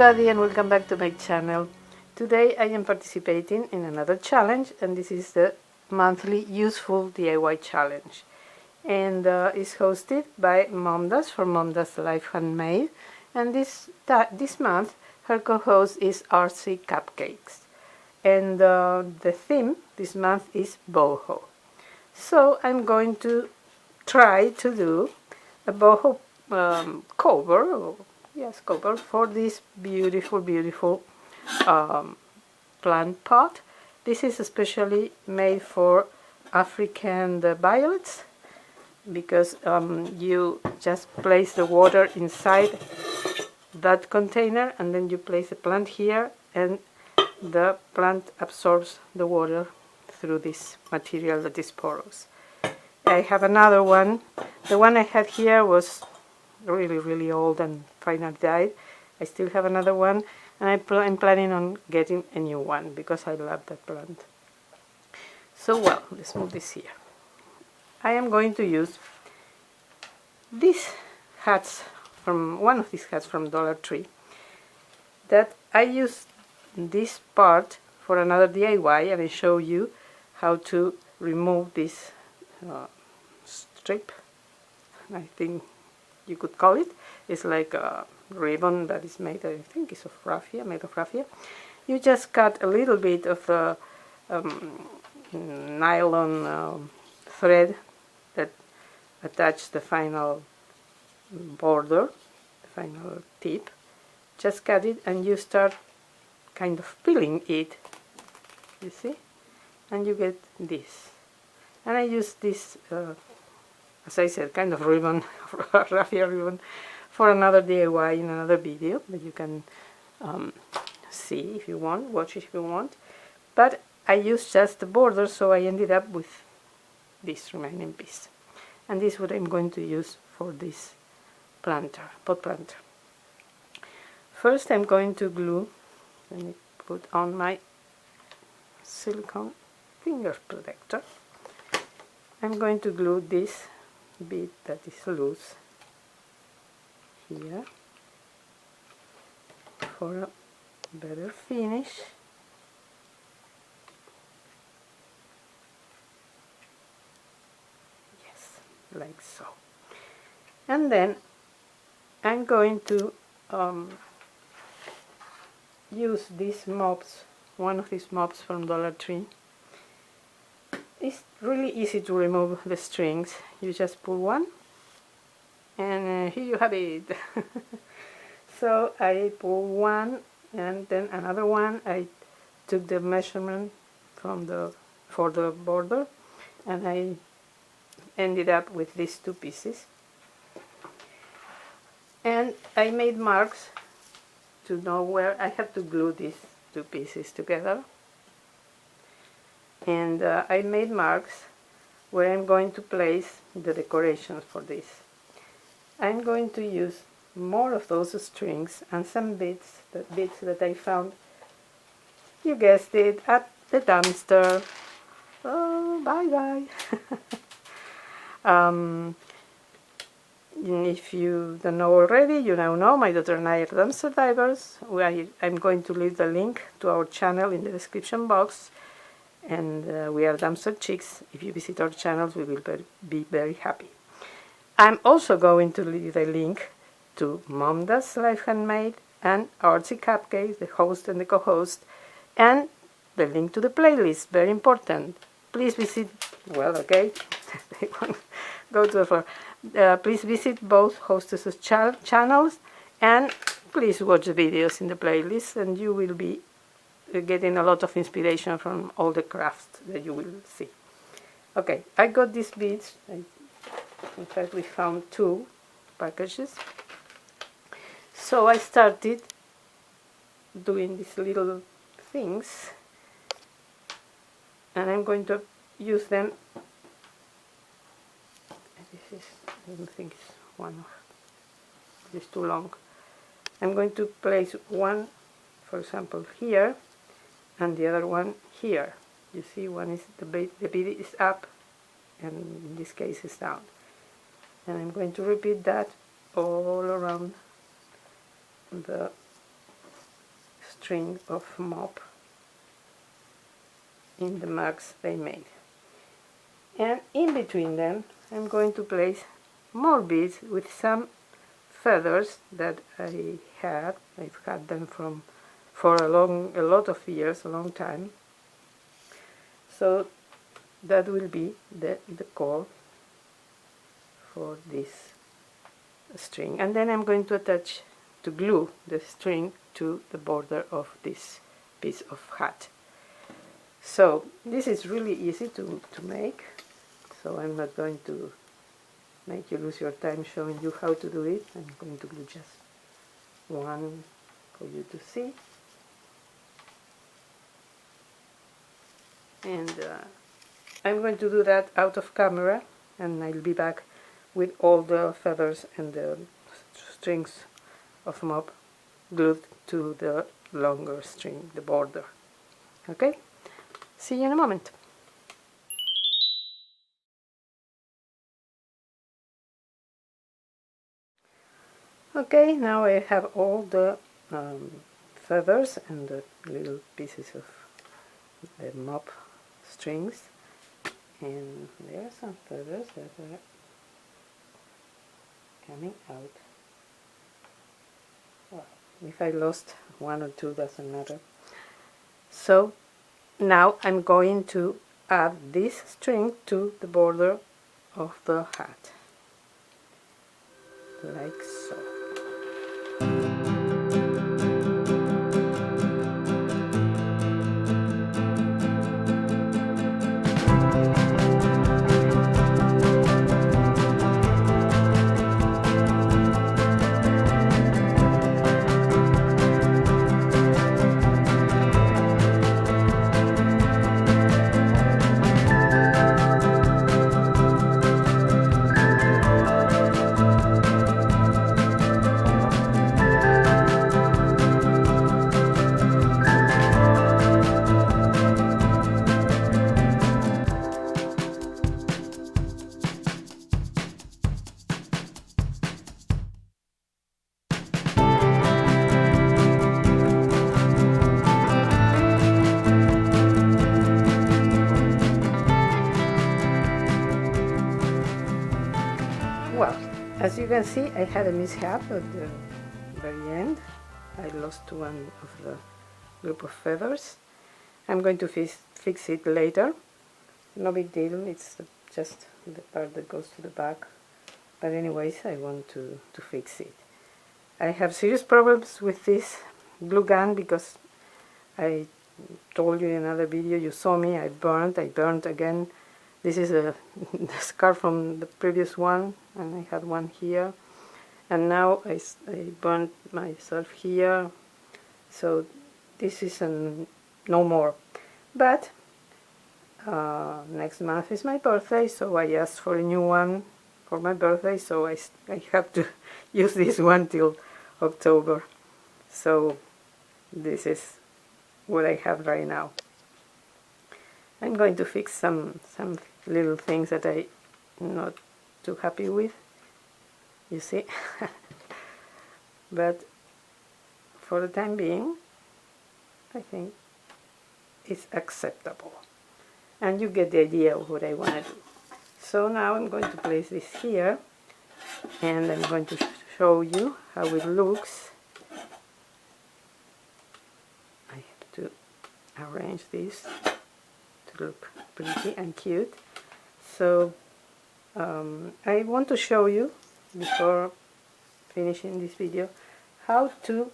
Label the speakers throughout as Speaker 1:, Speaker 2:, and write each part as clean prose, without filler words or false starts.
Speaker 1: everybody and welcome back to my channel. Today I am participating in another challenge, and this is the monthly useful DIY challenge, and is hosted by MomDas for MomDas Life Handmade, and this month her co-host is Artsy Cupcakes, and the theme this month is Boho. So I'm going to try to do a boho cover, cover for this beautiful plant pot. This is especially made for African violets, because you just place the water inside that container and then you place the plant here, and the plant absorbs the water through this material that is porous. I have another one. The one I had here was really old and finally died. I still have another one, and I'm planning on getting a new one because I love that plant. So well, let's move this here. I am going to use these hats from one of these hats from Dollar Tree. That I use this part for another DIY, and I show you how to remove this strip, I think you could call it. It's like a ribbon that is made, I think it's of raffia, made of raffia. You just cut a little bit of the nylon thread that attaches the final border, the final tip. Just cut it and you start kind of peeling it, you see, and you get this. And I use this, as I said, kind of ribbon, raffia ribbon, for another DIY in another video that you can see if you want, watch if you want. But I used just the border, so I ended up with this remaining piece. And this is what I'm going to use for this planter, pot planter. First I'm going to glue, let me put on my silicone finger protector. I'm going to glue this bit that is loose here for a better finish. Yes, like so. And then I'm going to use these mops, one of these mops from Dollar Tree. It's really easy to remove the strings. You just pull one and here you have it. So I pull one and then another one. I took the measurement for the border, and I ended up with these two pieces. And I made marks to know where I have to glue these two pieces together. And I made marks where I'm going to place the decorations for this. I'm going to use more of those strings and some bits that I found, you guessed it, at the dumpster. Oh, bye bye. If you don't know already, you now know my daughter and I are dumpster divers. I'm going to leave the link to our channel in the description box. And we are dumpster chicks. If you visit our channels, we will be very happy. I'm also going to leave a link to MomDas Life Handmade and Artsy Cupcake, the host and the co-host, and the link to the playlist, very important. Please visit, well, okay, they won't go too far. Please visit both hostesses' channels, and please watch the videos in the playlist, and you will be getting a lot of inspiration from all the crafts that you will see. Okay, I got these beads. In fact, we found two packages. So I started doing these little things, and I'm going to use them. This is, I don't think it's one. It's too long. I'm going to place one, for example, here, and the other one here. You see, one is the bead is up, and in this case it's down. And I'm going to repeat that all around the string of mop in the marks they made. And in between them I'm going to place more beads with some feathers that I had. I've had them for a lot of years, a long time. So that will be the core for this string. And then I'm going to glue the string to the border of this piece of hat. So this is really easy to make, so I'm not going to make you lose your time showing you how to do it. I'm going to glue just one for you to see. And I'm going to do that out of camera, and I'll be back with all the feathers and the strings of mop glued to the longer string, the border. Okay? See you in a moment. Okay, now I have all the feathers and the little pieces of the mop strings, and there are some feathers that are coming out. Well, if I lost one or two, doesn't matter. So now I'm going to add this string to the border of the hat, like so. Well, as you can see, I had a mishap at the very end. I lost one of the group of feathers. I'm going to fix it later. No big deal, it's just the part that goes to the back. But anyways, I want to fix it. I have serious problems with this glue gun because I told you in another video, you saw me, I burned again. This is a scar from the previous one, and I had one here, and now I burned myself here, so this is no more. But next month is my birthday, so I asked for a new one for my birthday, so I have to use this one till October. So this is what I have right now. I'm going to fix some little things that I'm not too happy with, you see. But for the time being, I think it's acceptable. And you get the idea of what I want to do. So now I'm going to place this here, and I'm going to show you how it looks. I have to arrange this to look pretty and cute. So I want to show you, before finishing this video, how to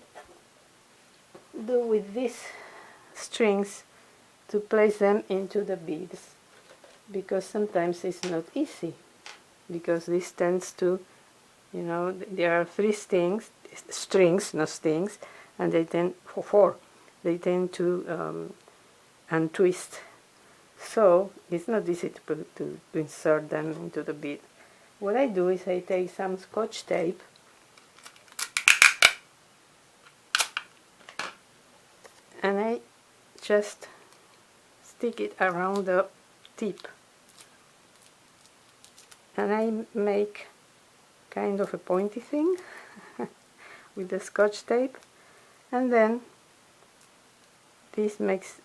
Speaker 1: do with these strings to place them into the beads, because sometimes it's not easy, because this tends to, you know, there are three strings, not stings, and they tend, they tend to untwist. So it's not easy to insert them into the bead. What I do is I take some Scotch tape and I just stick it around the tip, and I make kind of a pointy thing with the Scotch tape, and then this makes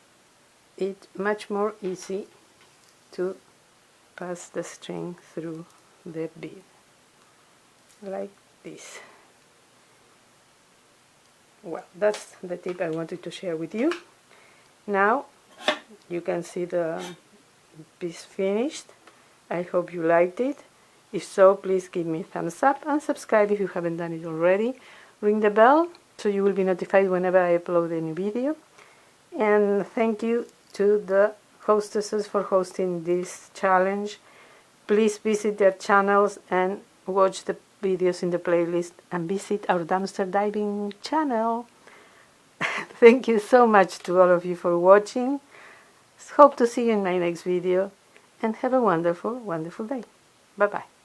Speaker 1: it much more easy to pass the string through the bead, like this. Well, that's the tip I wanted to share with you. Now you can see the piece finished. I hope you liked it. If so, please give me a thumbs up and subscribe if you haven't done it already. Ring the bell so you will be notified whenever I upload a new video. And thank you to the hostesses for hosting this challenge. Please visit their channels and watch the videos in the playlist, and visit our dumpster diving channel. Thank you so much to all of you for watching. Hope to see you in my next video, and have a wonderful, wonderful day. Bye bye.